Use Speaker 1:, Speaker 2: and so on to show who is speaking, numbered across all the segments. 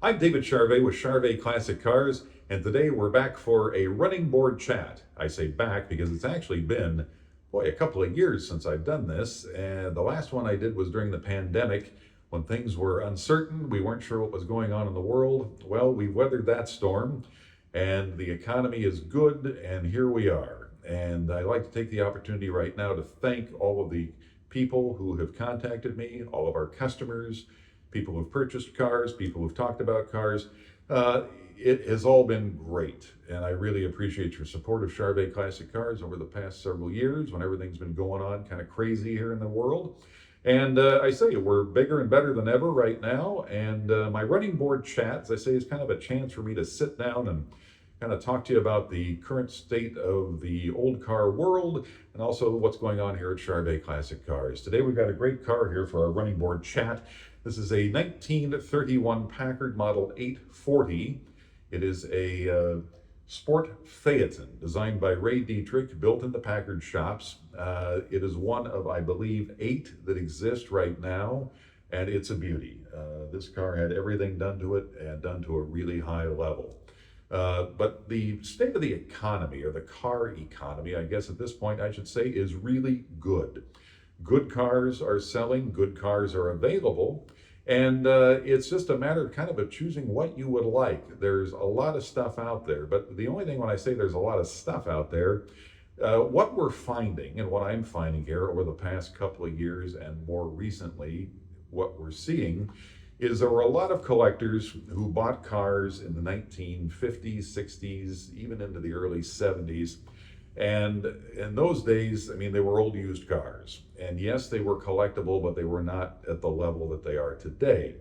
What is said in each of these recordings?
Speaker 1: I'm David Charvet with Charvet Classic Cars, and today we're back for a running board chat. I say back because it's actually been, a couple of years since I've done this, and the last one I did was during the pandemic when things were uncertain. We weren't sure what was going on in the world. Well, we've weathered that storm, and the economy is good, and here we are. And I'd like to take the opportunity right now to thank all of the people who have contacted me, all of our customers, people who've purchased cars, people who've talked about cars. Uh, it has all been great, and I really appreciate your support of Charvet Classic Cars over the past several years when everything's been going on kind of crazy here in the world. And I say we're bigger and better than ever right now. And my running board chat, as I say, is kind of a chance for me to sit down and kind of talk to you about the current state of the old car world and also what's going on here at Charvet Classic Cars. Today we've got a great car here for our running board chat. This is a 1931 Packard Model 840. It is a sport Phaeton designed by Ray Dietrich, built in the Packard shops. It is one of, I believe, 8 that exist right now, and it's a beauty. This car had everything done to it and done to a really high level. But the state of the economy, or the car economy, I guess at this point I should say, is really good. Good cars are selling, good cars are available, and it's just a matter of kind of choosing what you would like. There's a lot of stuff out there, but the only thing when I say there's a lot of stuff out there, what we're finding and what I'm finding here over the past couple of years and more recently, what we're seeing is there were a lot of collectors who bought cars in the 1950s, 60s, even into the early 70s. And in those days, I mean, they were old used cars. And yes, they were collectible, but they were not at the level that they are today.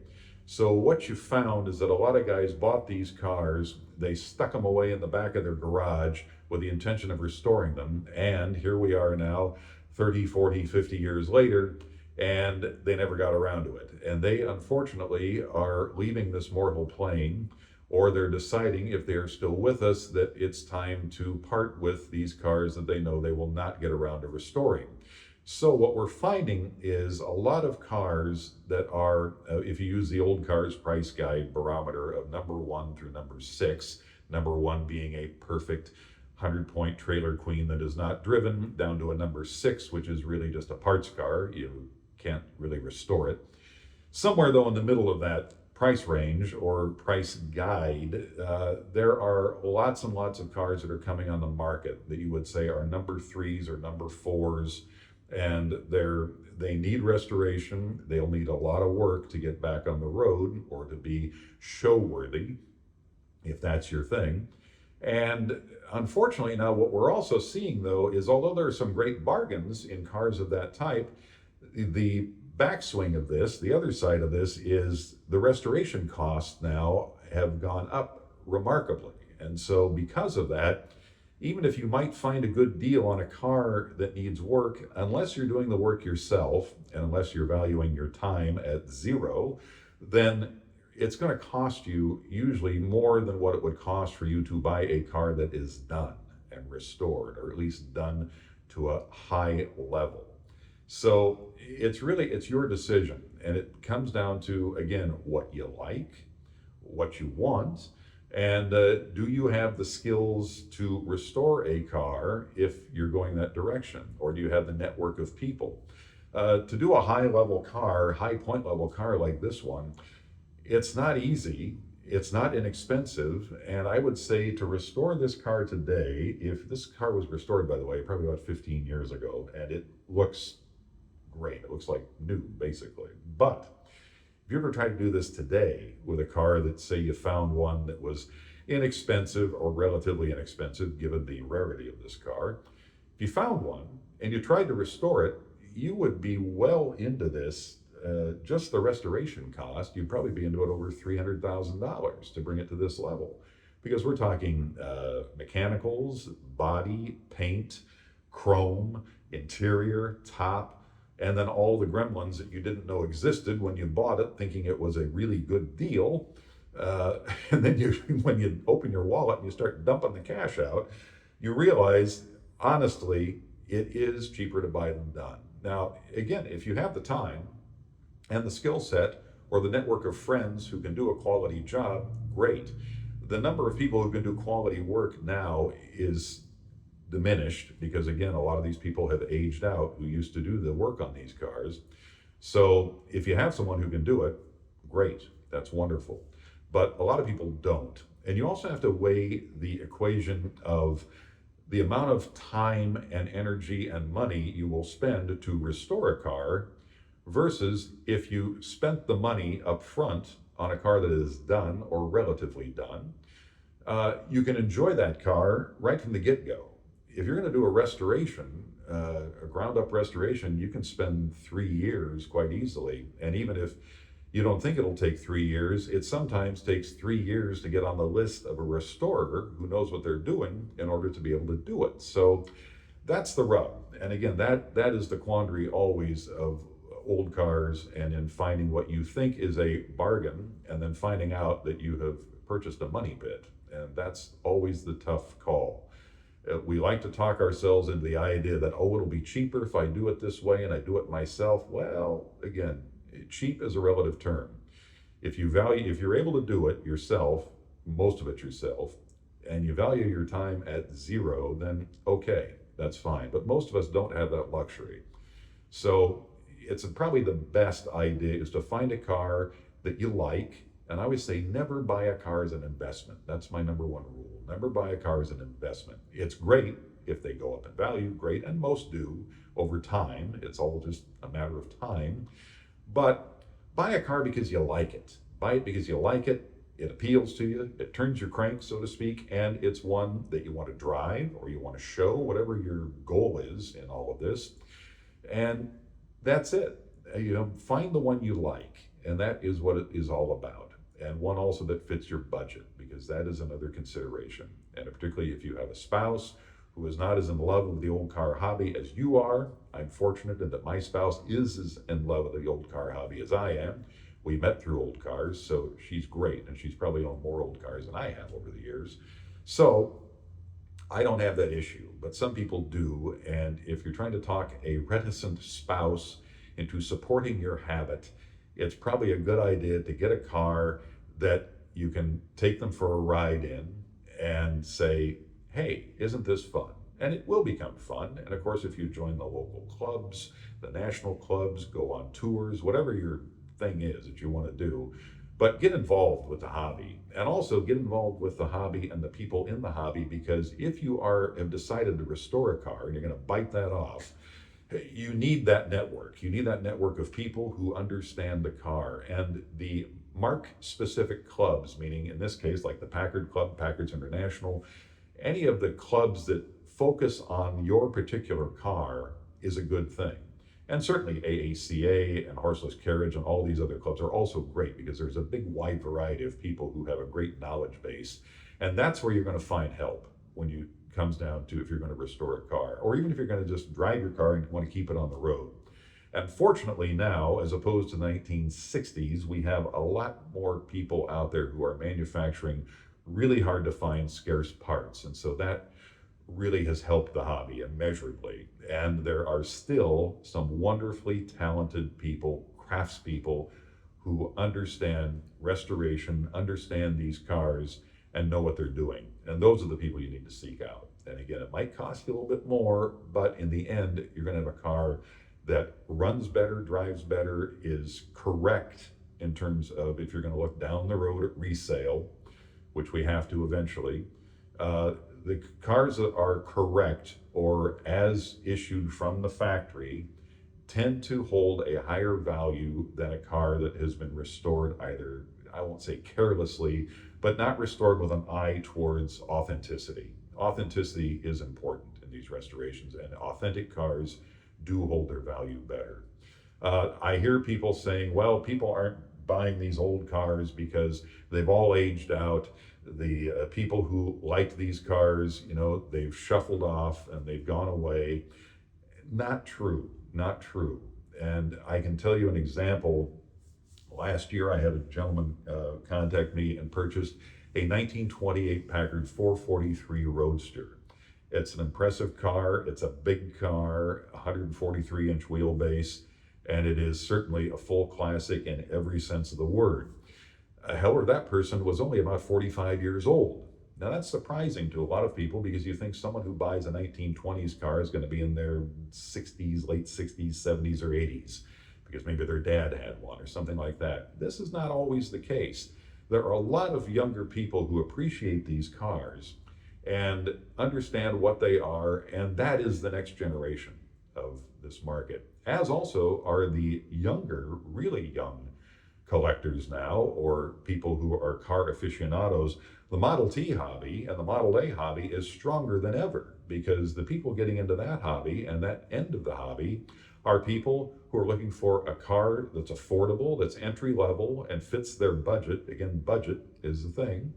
Speaker 1: So what you found is that a lot of guys bought these cars, they stuck them away in the back of their garage with the intention of restoring them. And here we are now, 30, 40, 50 years later, and they never got around to it. And they unfortunately are leaving this mortal plane, or they're deciding, if they're still with us, that it's time to part with these cars that they know they will not get around to restoring. So what we're finding is a lot of cars that are, if you use the old cars price guide barometer of number 1 through number 6, number 1 being a perfect 100-point trailer queen that is not driven, down to a number 6, which is really just a parts car. You can't really restore it. Somewhere though in the middle of that price range or price guide, there are lots and lots of cars that are coming on the market that you would say are number 3s or number 4s, and they need restoration. They'll need a lot of work to get back on the road or to be show worthy, if that's your thing. And unfortunately now what we're also seeing though is, although there are some great bargains in cars of that type, the backswing of this, the other side of this, is the restoration costs now have gone up remarkably. And so because of that, even if you might find a good deal on a car that needs work, unless you're doing the work yourself and unless you're valuing your time at 0, then it's going to cost you usually more than what it would cost for you to buy a car that is done and restored, or at least done to a high level. So it's your decision, and it comes down to, again, what you like, what you want, and do you have the skills to restore a car if you're going that direction, or do you have the network of people? To do a high point level car like this one, it's not easy, it's not inexpensive, and I would say to restore this car today, if this car was restored, by the way, probably about 15 years ago, and it looks great. It looks like new, basically. But if you ever try to do this today with a car that, say, you found one that was inexpensive or relatively inexpensive, given the rarity of this car, if you found one and you tried to restore it, you would be well into this. Just the restoration cost, you'd probably be into it over $300,000 to bring it to this level. Because we're talking mechanicals, body, paint, chrome, interior, top, and then all the gremlins that you didn't know existed when you bought it, thinking it was a really good deal. And then when you open your wallet and you start dumping the cash out, you realize, honestly, it is cheaper to buy them done. Now, again, if you have the time and the skill set, or the network of friends who can do a quality job, great. The number of people who can do quality work now is diminished because, again, a lot of these people have aged out who used to do the work on these cars. So if you have someone who can do it, great, that's wonderful. But a lot of people don't. And you also have to weigh the equation of the amount of time and energy and money you will spend to restore a car versus if you spent the money up front on a car that is done or relatively done. You can enjoy that car right from the get-go. If you're going to do a restoration, a ground-up restoration, you can spend 3 years quite easily. And even if you don't think it'll take 3 years, it sometimes takes 3 years to get on the list of a restorer who knows what they're doing in order to be able to do it. So that's the rub. And again, that is the quandary always of old cars, and in finding what you think is a bargain and then finding out that you have purchased a money pit. And that's always the tough call. We like to talk ourselves into the idea that, oh, it'll be cheaper if I do it this way and I do it myself. Well, again, cheap is a relative term. If you're able to do it yourself, most of it yourself, and you value your time at zero, then okay, that's fine. But most of us don't have that luxury. So it's probably the best idea is to find a car that you like. And I always say, never buy a car as an investment. That's my number one rule. Never buy a car as an investment. It's great if they go up in value, great, and most do over time. It's all just a matter of time. But buy a car because you like it. Buy it because you like it. It appeals to you. It turns your crank, so to speak, and it's one that you want to drive or you want to show, whatever your goal is in all of this. And that's it. Find the one you like, and that is what it is all about. And one also that fits your budget, because that is another consideration. And particularly if you have a spouse who is not as in love with the old car hobby as you are. I'm fortunate in that my spouse is as in love with the old car hobby as I am. We met through old cars, so she's great, and she's probably owned more old cars than I have over the years. So I don't have that issue, but some people do. And if you're trying to talk a reticent spouse into supporting your habit, it's probably a good idea to get a car that you can take them for a ride in and say, hey, isn't this fun? And it will become fun. And of course, if you join the local clubs, the national clubs, go on tours, whatever your thing is that you want to do, but get involved with the hobby, and also get involved with the hobby and the people in the hobby, because if you have decided to restore a car and you're going to bite that off, you need that network. You need that network of people who understand the car. And the mark-specific clubs, meaning in this case, like the Packard Club, Packard's International, any of the clubs that focus on your particular car is a good thing. And certainly AACA and Horseless Carriage and all these other clubs are also great, because there's a big wide variety of people who have a great knowledge base. And that's where you're going to find help when it comes down to if you're going to restore a car, or even if you're going to just drive your car and want to keep it on the road. And fortunately now, as opposed to the 1960s, we have a lot more people out there who are manufacturing really hard to find scarce parts. And so that really has helped the hobby immeasurably. And there are still some wonderfully talented people, craftspeople, who understand restoration, understand these cars, and know what they're doing. And those are the people you need to seek out. And again, it might cost you a little bit more, but in the end, you're going to have a car that runs better, drives better, is correct in terms of if you're going to look down the road at resale, which we have to eventually. The cars that are correct or as issued from the factory tend to hold a higher value than a car that has been restored either, I won't say carelessly, but not restored with an eye towards authenticity. Authenticity is important in these restorations, and authentic cars do hold their value better. I hear people saying, well, people aren't buying these old cars because they've all aged out. The people who liked these cars, they've shuffled off and they've gone away. Not true, not true. And I can tell you an example. Last year, I had a gentleman contact me and purchased a 1928 Packard 443 Roadster. It's an impressive car. It's a big car, 143-inch wheelbase. And it is certainly a full classic in every sense of the word. However, that person was only about 45 years old. Now, that's surprising to a lot of people because you think someone who buys a 1920s car is going to be in their 60s, late 60s, 70s, or 80s, because maybe their dad had one or something like that. This is not always the case. There are a lot of younger people who appreciate these cars and understand what they are, and that is the next generation of this market, as also are the younger, really young collectors now, or people who are car aficionados. The Model T hobby and the Model A hobby is stronger than ever because the people getting into that hobby and that end of the hobby are people who are looking for a car that's affordable, that's entry level, and fits their budget. Again, budget is the thing.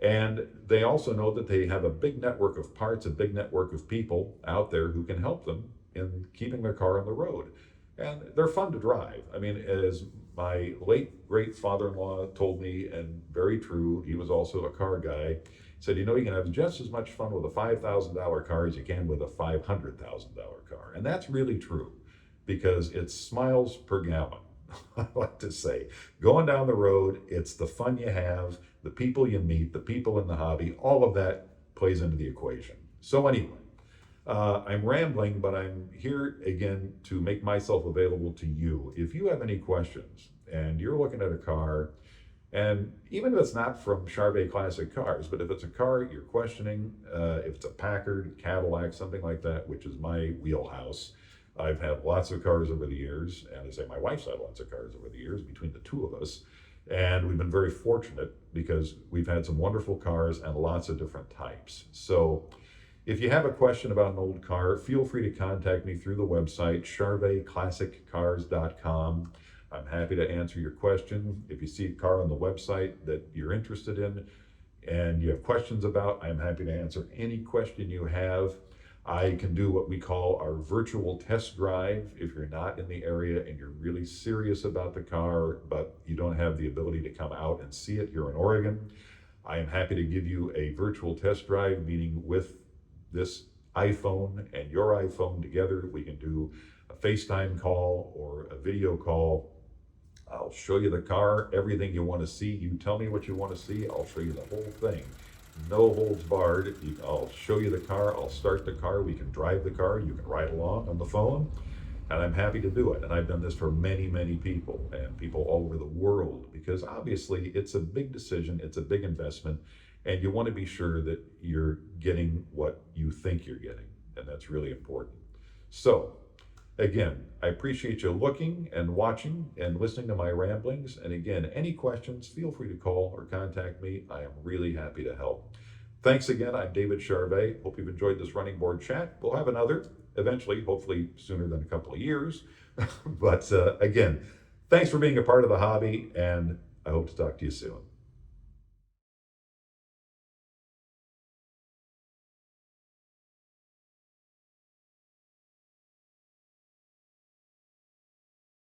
Speaker 1: And they also know that they have a big network of parts, a big network of people out there who can help them in keeping their car on the road. And they're fun to drive. I mean, as my late great father-in-law told me, and very true, he was also a car guy, said, you know, you can have just as much fun with a $5,000 car as you can with a $500,000 car. And that's really true because it's smiles per gallon. I like to say, going down the road, it's the fun you have, the people you meet, the people in the hobby, all of that plays into the equation. So anyway, I'm rambling, but I'm here again to make myself available to you. If you have any questions and you're looking at a car, and even if it's not from Charvet Classic Cars, but if it's a car you're questioning, if it's a Packard, Cadillac, something like that, which is my wheelhouse. I've had lots of cars over the years, and I say my wife's had lots of cars over the years between the two of us, and we've been very fortunate because we've had some wonderful cars and lots of different types. So if you have a question about an old car, feel free to contact me through the website, charvetclassiccars.com. I'm happy to answer your question. If you see a car on the website that you're interested in and you have questions about, I'm happy to answer any question you have. I can do what we call our virtual test drive if you're not in the area and you're really serious about the car, but you don't have the ability to come out and see it here in Oregon. I am happy to give you a virtual test drive, meaning with this iPhone and your iPhone together. We can do a FaceTime call or a video call. I'll show you the car, everything you want to see. You tell me what you want to see, I'll show you the whole thing. No holds barred. I'll show you the car, I'll start the car, we can drive the car, you can ride along on the phone, and I'm happy to do it. And I've done this for many, many people and people all over the world because obviously it's a big decision, it's a big investment, and you want to be sure that you're getting what you think you're getting, and that's really important. So, again, I appreciate you looking and watching and listening to my ramblings. And again, any questions, feel free to call or contact me. I am really happy to help. Thanks again. I'm David Charvet. Hope you've enjoyed this running board chat. We'll have another eventually, hopefully sooner than a couple of years. But again, thanks for being a part of the hobby, and I hope to talk to you soon.